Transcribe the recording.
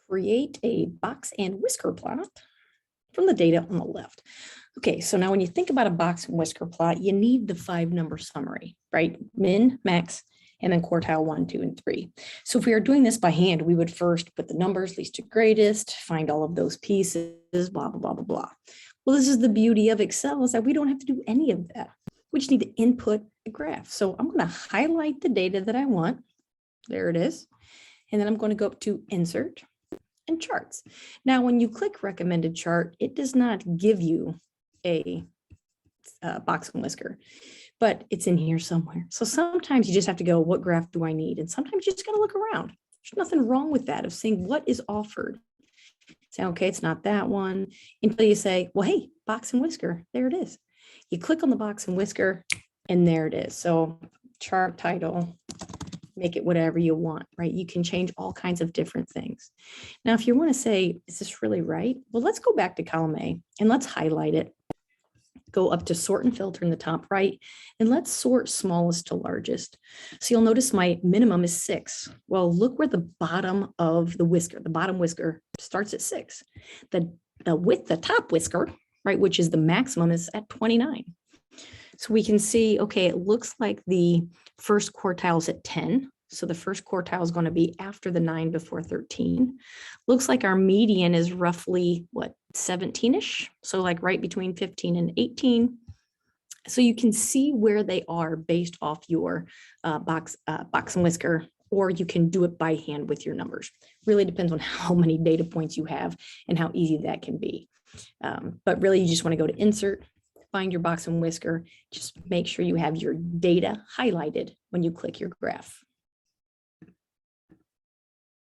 Create a box and whisker plot from the data on the left. Okay, so now when you think about a box and whisker plot, you need the 5-number summary, right? Min, max, and then quartile 1, 2, and 3. So if we are doing this by hand, we would first put the numbers least to greatest, find all of those pieces, blah, blah, blah, blah, blah. Well, this is the beauty of Excel, is that we don't have to do any of that. We just need to input a graph. So I'm going to highlight the data that I want. There it is. And then I'm going to go up to Insert and Charts. Now, when you click Recommended Chart, it does not give you a box and whisker, but it's in here somewhere. So sometimes you just have to go, what graph do I need? And sometimes you just got to look around. There's nothing wrong with that, of saying what is offered. Say, okay, it's not that one, until you say, well, hey, box and whisker, there it is. You click on the box and whisker, and there it is. So chart title, make it whatever you want, right? You can change all kinds of different things. Now, if you want to say, is this really right? Well, let's go back to column A and let's highlight it. Go up to sort and filter in the top right, and let's sort smallest to largest. So you'll notice my minimum is 6. Well, look where the bottom of the whisker, the bottom whisker starts at 6. The width, the top whisker, right, which is the maximum, is at 29. So we can see, okay, it looks like the first quartile is at 10. So the first quartile is going to be after the 9 before 13. Looks like our median is roughly, what, 17-ish? So like right between 15 and 18. So you can see where they are based off your box and whisker, or you can do it by hand with your numbers. Really depends on how many data points you have and how easy that can be. But really, you just want to go to Insert, find your box and whisker, just make sure you have your data highlighted when you click your graph.